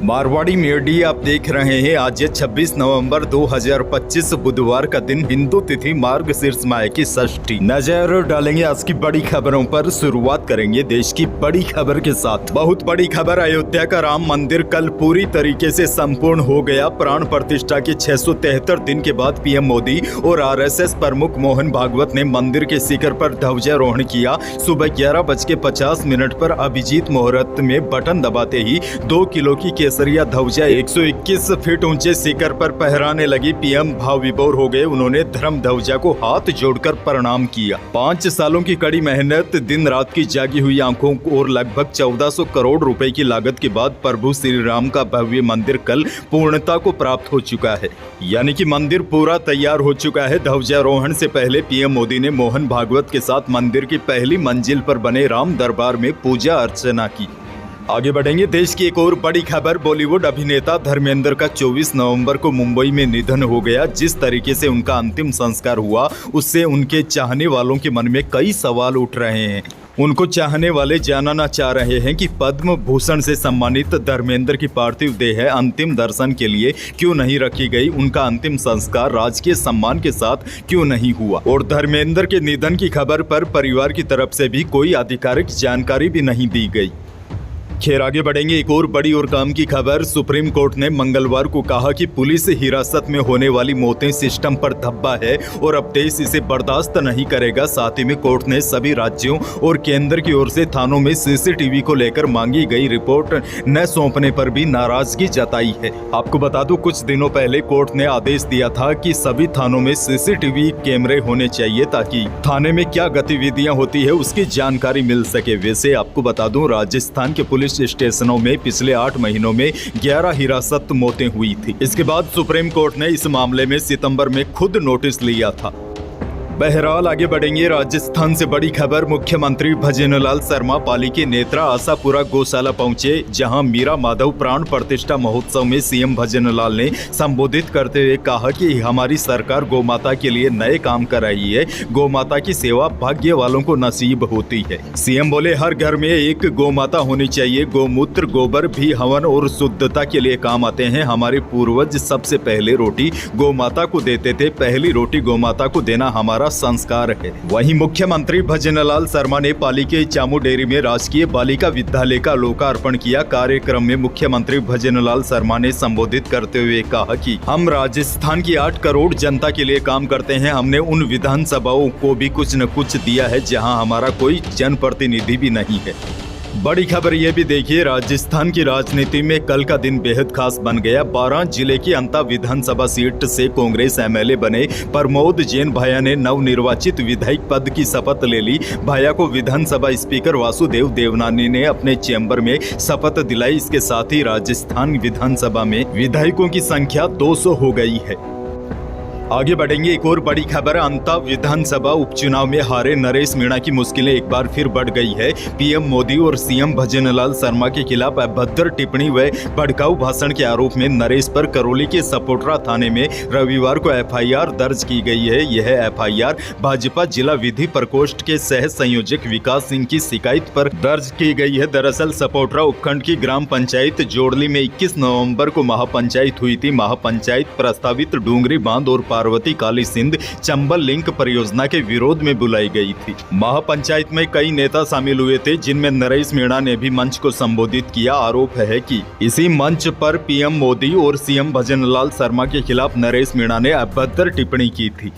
Marwari media आप देख रहे हैं। आज 26 नवंबर 2025 बुधवार का दिन, हिंदू तिथि मार्गशीर्ष माह की षष्ठी। नजर डालेंगे आज की बड़ी खबरों पर। शुरुआत करेंगे देश की बड़ी खबर के साथ। बहुत बड़ी खबर, अयोध्या का राम मंदिर कल पूरी तरीके से संपूर्ण हो गया। प्राण प्रतिष्ठा के 673 दिन के बाद पीएम मोदी और आरएसएस प्रमुख मोहन भागवत ने मंदिर के शिखर पर ध्वजारोहण किया। सुबह 11:50 पर अभिजीत मुहूर्त में बटन दबाते ही 2 किलो की केसरिया ध्वजा 121 फीट ऊंचे शिखर पर फहराने लगी। पीएम भाव विभोर हो गए। उन्होंने धर्म ध्वजा को हाथ जोड़कर प्रणाम किया। 5 सालों की कड़ी मेहनत, दिन रात की जागी हुई आंखों और लगभग 1400 करोड़ रुपए की लागत के बाद प्रभु श्री राम का भव्य मंदिर कल पूर्णता को प्राप्त हो चुका है। यानी कि मंदिर पूरा तैयार हो चुका है। ध्वजारोहण से पहले पीएम मोदी ने मोहन भागवत के साथ मंदिर की पहली मंजिल पर बने राम दरबार में पूजा अर्चना की। आगे बढ़ेंगे। देश की एक और बड़ी खबर, बॉलीवुड अभिनेता धर्मेंद्र का 24 नवंबर को मुंबई में निधन हो गया। जिस तरीके से उनका अंतिम संस्कार हुआ, उससे उनके चाहने वालों के मन में कई सवाल उठ रहे हैं। उनको चाहने वाले जानना चाह रहे हैं कि पद्म भूषण से सम्मानित धर्मेंद्र की पार्थिव देह अंतिम दर्शन के लिए क्यों नहीं रखी गई, उनका अंतिम संस्कार राजकीय सम्मान के साथ क्यों नहीं हुआ। और धर्मेंद्र के निधन की खबर पर परिवार की तरफ से भी कोई आधिकारिक जानकारी भी नहीं दी गई। खैर, आगे बढ़ेंगे। एक और बड़ी और काम की खबर, सुप्रीम कोर्ट ने मंगलवार को कहा कि पुलिस हिरासत में होने वाली मौतें सिस्टम पर धब्बा है और अब देश इसे बर्दाश्त नहीं करेगा। साथ ही में कोर्ट ने सभी राज्यों और केंद्र की ओर से थानों में सीसीटीवी को लेकर मांगी गई रिपोर्ट न सौंपने पर भी नाराजगी जताई है। आपको बता दूं, कुछ दिनों पहले कोर्ट ने आदेश दिया था कि सभी थानों में सीसीटीवी कैमरे होने चाहिए ताकि थाने में क्या गतिविधियां होती है उसकी जानकारी मिल सके। वैसे आपको बता दूं, राजस्थान के पुलिस स्टेशनों में पिछले 8 महीनों में 11 हिरासत मौतें हुई थी। इसके बाद सुप्रीम कोर्ट ने इस मामले में सितंबर में खुद नोटिस लिया था। बहरहाल आगे बढ़ेंगे। राजस्थान से बड़ी खबर, मुख्यमंत्री भजनलाल शर्मा पाली के नेत्रा आशापुरा गौशाला पहुंचे, जहां मीरा माधव प्राण प्रतिष्ठा महोत्सव में सीएम भजनलाल ने संबोधित करते हुए कहा कि हमारी सरकार गौमाता के लिए नए काम कर रही है। गौमाता की सेवा भाग्य वालों को नसीब होती है। सीएम बोले, हर घर में एक गौमाता होनी चाहिए। गौमूत्र गोबर भी हवन और शुद्धता के लिए काम आते हैं। हमारे पूर्वज सबसे पहले रोटी गौमाता को देते थे। पहली रोटी गौमाता को देना हमारा संस्कार है। वहीं मुख्यमंत्री भजनलाल शर्मा ने पाली के चामू डेयरी में राजकीय बालिका विद्यालय का लोकार्पण किया। कार्यक्रम में मुख्यमंत्री भजनलाल शर्मा ने संबोधित करते हुए कहा कि हम राजस्थान की 8 करोड़ जनता के लिए काम करते हैं। हमने उन विधानसभाओं को भी कुछ न कुछ दिया है जहां हमारा कोई जनप्रतिनिधि भी नहीं है। बड़ी खबर यह भी देखिए, राजस्थान की राजनीति में कल का दिन बेहद खास बन गया। 12 जिले की अंता विधानसभा सीट से कांग्रेस एमएलए बने प्रमोद जैन भाया ने नवनिर्वाचित विधायक पद की शपथ ले ली। भाया को विधानसभा स्पीकर वासुदेव देवनानी ने अपने चैम्बर में शपथ दिलाई। इसके साथ ही राजस्थान विधानसभा में विधायकों की संख्या 200 हो गई है। आगे बढ़ेंगे। एक और बड़ी खबर, अंता विधानसभा उपचुनाव में हारे नरेश मीणा की मुश्किलें एक बार फिर बढ़ गई है। पीएम मोदी और सीएम भजनलाल शर्मा के खिलाफ अभद्र टिप्पणी व भड़काऊ भाषण के आरोप में नरेश पर करौली के सपोटरा थाने में रविवार को एफआईआर दर्ज की गई है। यह एफआईआर भाजपा जिला विधि प्रकोष्ठ के सह संयोजक विकास सिंह की शिकायत पर दर्ज की गई है। दरअसल सपोटरा उपखंड की ग्राम पंचायत जोड़ली में 21 नवम्बर को महापंचायत हुई थी। महापंचायत प्रस्तावित डूंगरी बांध और पार्वती काली सिंध चंबल लिंक परियोजना के विरोध में बुलाई गई थी। महापंचायत में कई नेता शामिल हुए थे, जिनमें नरेश मीणा ने भी मंच को संबोधित किया। आरोप है कि इसी मंच पर पीएम मोदी और सीएम भजनलाल शर्मा के खिलाफ नरेश मीणा ने अभद्र टिप्पणी की थी।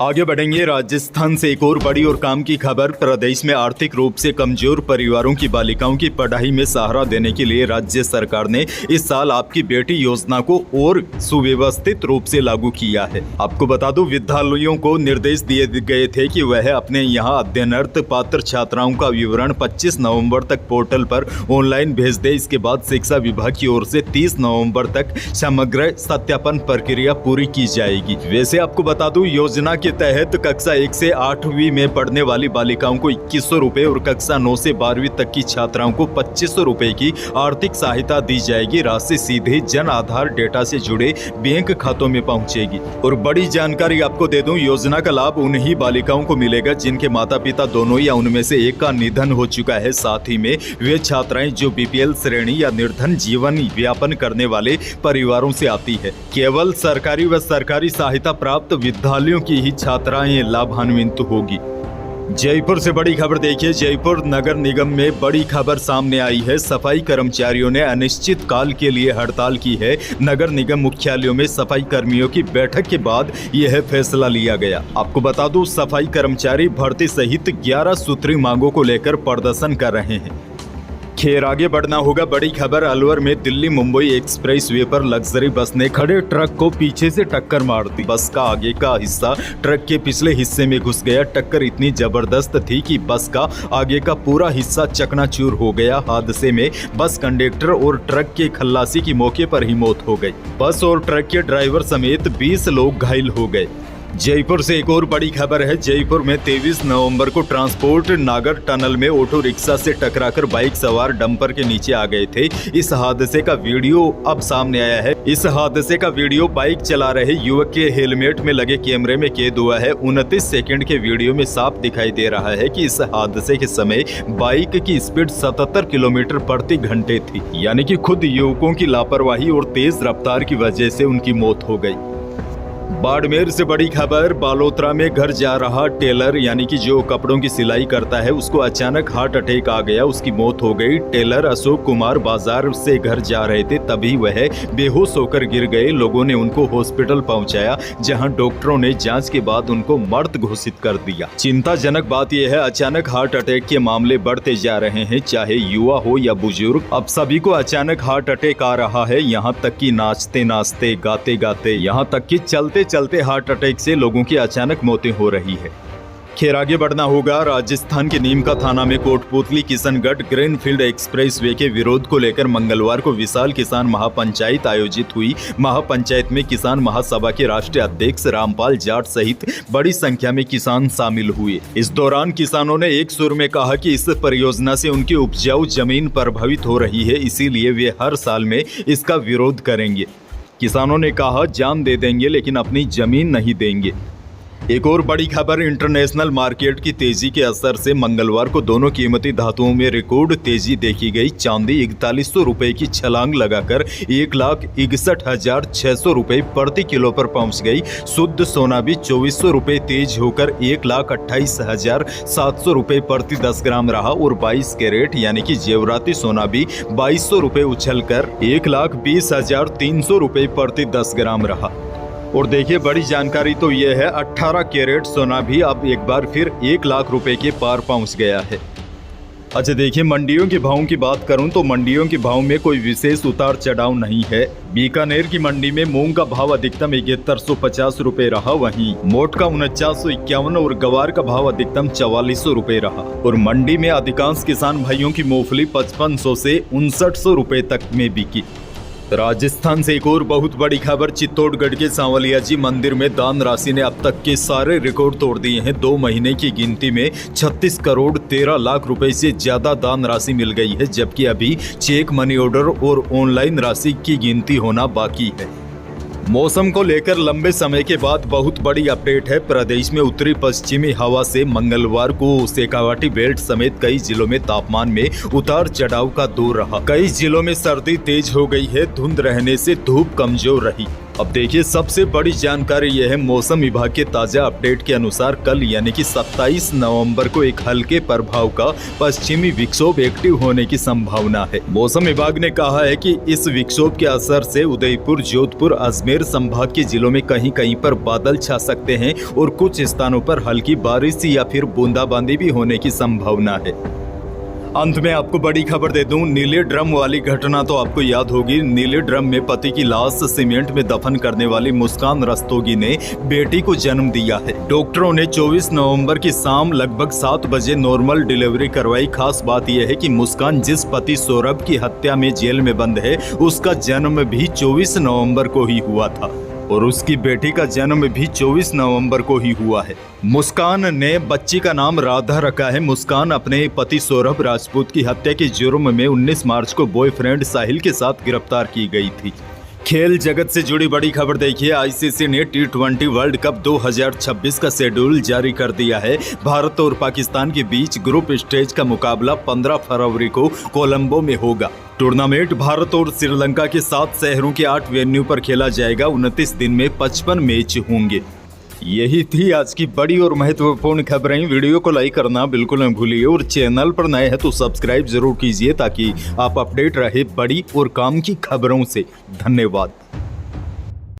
आगे बढ़ेंगे। राजस्थान से एक और बड़ी और काम की खबर, प्रदेश में आर्थिक रूप से कमजोर परिवारों की बालिकाओं की पढ़ाई में सहारा देने के लिए राज्य सरकार ने इस साल आपकी बेटी योजना को और सुव्यवस्थित रूप से लागू किया है। आपको बता दूं, विद्यालयों को निर्देश दिए गए थे कि वह अपने यहां अध्ययनरत पात्र छात्राओं का विवरण 25 नवंबर तक पोर्टल पर ऑनलाइन भेज दे। इसके बाद शिक्षा विभाग की ओर से 30 नवंबर तक समग्र सत्यापन प्रक्रिया पूरी की जाएगी। वैसे आपको बता दूं, योजना के के तहत कक्षा 1 से 8वीं में पढ़ने वाली बालिकाओं को 2100 रुपए और कक्षा 9 से 12वीं तक की छात्राओं को 2500 रुपए की आर्थिक सहायता दी जाएगी। राशि सीधे जन आधार डेटा से जुड़े बैंक खातों में पहुंचेगी। और बड़ी जानकारी आपको दे दूं, योजना का लाभ उन्हीं बालिकाओं को मिलेगा जिनके माता पिता दोनों या उनमें से एक का निधन हो चुका है। साथ ही में वे छात्राएं जो बीपीएल श्रेणी या निर्धन जीवन व्यापन करने वाले परिवारों से आती है। केवल सरकारी व सरकारी सहायता प्राप्त विद्यालयों की ही छात्राएं लाभान्वित होगी। जयपुर से बड़ी खबर देखिए। जयपुर नगर निगम में बड़ी खबर सामने आई है। सफाई कर्मचारियों ने अनिश्चित काल के लिए हड़ताल की है। नगर निगम मुख्यालयों में सफाई कर्मियों की बैठक के बाद यह फैसला लिया गया। आपको बता दूं, सफाई कर्मचारी भर्ती सहित 11 सूत्री मांगों को लेकर प्रदर्शन कर रहे हैं। खैर, आगे बढ़ना होगा। बड़ी खबर, अलवर में दिल्ली मुंबई एक्सप्रेस वे पर लग्जरी बस ने खड़े ट्रक को पीछे से टक्कर मार दी। बस का आगे का हिस्सा ट्रक के पिछले हिस्से में घुस गया। टक्कर इतनी जबरदस्त थी कि बस का आगे का पूरा हिस्सा चकनाचूर हो गया। हादसे में बस कंडक्टर और ट्रक के खल्लासी की मौके पर ही मौत हो गई। बस और ट्रक के ड्राइवर समेत 20 लोग घायल हो गए। जयपुर से एक और बड़ी खबर है। जयपुर में 23 नवंबर को ट्रांसपोर्ट नागर टनल में ऑटो रिक्शा से टकराकर बाइक सवार डंपर के नीचे आ गए थे। इस हादसे का वीडियो अब सामने आया है। इस हादसे का वीडियो बाइक चला रहे युवक के हेलमेट में लगे कैमरे में कैद हुआ है। 29 सेकंड के वीडियो में साफ दिखाई दे रहा है कि इस हादसे के समय बाइक की स्पीड 77 किलोमीटर प्रति घंटे थी, यानी कि खुद युवकों की लापरवाही और तेज रफ्तार की वजह से उनकी मौत हो गई। बाड़मेर से बड़ी खबर, बालोतरा में घर जा रहा टेलर यानी कि जो कपड़ों की सिलाई करता है, उसको अचानक हार्ट अटैक आ गया, उसकी मौत हो गई। टेलर अशोक कुमार बाजार से घर जा रहे थे, तभी वह बेहोश होकर गिर गए। लोगों ने उनको हॉस्पिटल पहुंचाया, जहां डॉक्टरों ने जांच के बाद उनको मृत घोषित कर दिया। चिंताजनक बात यह है, अचानक हार्ट अटैक के मामले बढ़ते जा रहे हैं, चाहे युवा हो या बुजुर्ग। अब सभी को अचानक हार्ट अटैक आ रहा है। यहाँ तक कि नाचते नाचते, गाते गाते, यहाँ तक कि चलते चलते हार्ट अटैक से लोगों की अचानक मौतें हो रही है। खैर, आगे बढ़ना होगा। राजस्थान के नीमका थाना में Kotputli Kishangarh greenfield express way के विरोध को लेकर मंगलवार को विशाल किसान महापंचायत आयोजित हुई। महापंचायत में किसान महासभा के राष्ट्रीय अध्यक्ष रामपाल जाट सहित बड़ी संख्या में किसान शामिल हुए। इस दौरान किसानों ने एक सुर में कहा कि इस परियोजना से उनकी उपजाऊ जमीन प्रभावित हो रही है, इसीलिए वे हर साल में इसका विरोध करेंगे। किसानों ने कहा, जान दे देंगे लेकिन अपनी जमीन नहीं देंगे। एक और बड़ी खबर, इंटरनेशनल मार्केट की तेजी के असर से मंगलवार को दोनों कीमती धातुओं में रिकॉर्ड तेजी देखी गई। चांदी 4100 रुपए की छलांग लगाकर 1,61,600 रुपए प्रति किलो पर पहुंच गई। शुद्ध सोना भी 2400 रुपए तेज होकर 1,28,700 रुपए प्रति 10 ग्राम रहा और 22 कैरेट यानी कि जेवराती सोना भी 2200 रुपए उछलकर 1,20,300 रुपए प्रति 10 ग्राम रहा। और देखिए, बड़ी जानकारी तो यह है, 18 कैरेट सोना भी अब एक बार फिर 1 लाख रुपए के पार पहुंच गया है। अच्छा, देखिए, मंडियों के भावों की बात करूं तो मंडियों के भाव में कोई विशेष उतार चढ़ाव नहीं है। बीकानेर की मंडी में मूंग का भाव अधिकतम 7150 रुपए रहा, वहीं मोट का 4951 और गवार का भाव अधिकतम 4400 रुपए रहा। और मंडी में अधिकांश किसान भाइयों की मूंगफली 5500 से 5900 रुपए तक में बिकी। राजस्थान से एक और बहुत बड़ी खबर, चित्तौड़गढ़ के सांवलिया जी मंदिर में दान राशि ने अब तक के सारे रिकॉर्ड तोड़ दिए हैं। 2 महीने की गिनती में 36 करोड़ 13 लाख रुपए से ज्यादा दान राशि मिल गई है, जबकि अभी चेक, मनी ऑर्डर और ऑनलाइन राशि की गिनती होना बाकी है। मौसम को लेकर लंबे समय के बाद बहुत बड़ी अपडेट है। प्रदेश में उत्तरी पश्चिमी हवा से मंगलवार को शेखावाटी बेल्ट समेत कई जिलों में तापमान में उतार चढ़ाव का दौर रहा। कई जिलों में सर्दी तेज हो गई है, धुंध रहने से धूप कमजोर रही। अब देखिए, सबसे बड़ी जानकारी यह है, मौसम विभाग के ताजा अपडेट के अनुसार कल यानी कि 27 नवंबर को एक हल्के प्रभाव का पश्चिमी विक्षोभ एक्टिव होने की संभावना है। मौसम विभाग ने कहा है कि इस विक्षोभ के असर से उदयपुर, जोधपुर, अजमेर संभाग के जिलों में कहीं कहीं पर बादल छा सकते हैं और कुछ स्थानों पर हल्की बारिश या फिर बूंदाबांदी भी होने की संभावना है। अंत में आपको बड़ी खबर दे दूं, नीले ड्रम वाली घटना तो आपको याद होगी। नीले ड्रम में पति की लाश सीमेंट में दफन करने वाली मुस्कान रस्तोगी ने बेटी को जन्म दिया है। डॉक्टरों ने 24 नवंबर की शाम लगभग 7 बजे नॉर्मल डिलीवरी करवाई। खास बात यह है कि मुस्कान जिस पति सौरभ की हत्या में जेल में बंद है, उसका जन्म भी 24 नवंबर को ही हुआ था। और उसकी बेटी का जन्म भी 24 नवंबर को ही हुआ है। मुस्कान ने बच्ची का नाम राधा रखा है। मुस्कान अपने पति सौरभ राजपूत की हत्या के जुर्म में 19 मार्च को बॉयफ्रेंड साहिल के साथ गिरफ्तार की गई थी। खेल जगत से जुड़ी बड़ी खबर देखिए, आईसीसी ने T20 वर्ल्ड कप 2026 का शेड्यूल जारी कर दिया है। भारत और पाकिस्तान के बीच ग्रुप स्टेज का मुकाबला 15 फरवरी को कोलंबो में होगा। टूर्नामेंट भारत और श्रीलंका के 7 शहरों के 8 वेन्यू पर खेला जाएगा। 29 दिन में 55 मैच होंगे। यही थी आज की बड़ी और महत्वपूर्ण खबरें। वीडियो को लाइक करना बिल्कुल न भूलिए और चैनल पर नए हैं तो सब्सक्राइब जरूर कीजिए ताकि आप अपडेट रहे बड़ी और काम की खबरों से। धन्यवाद।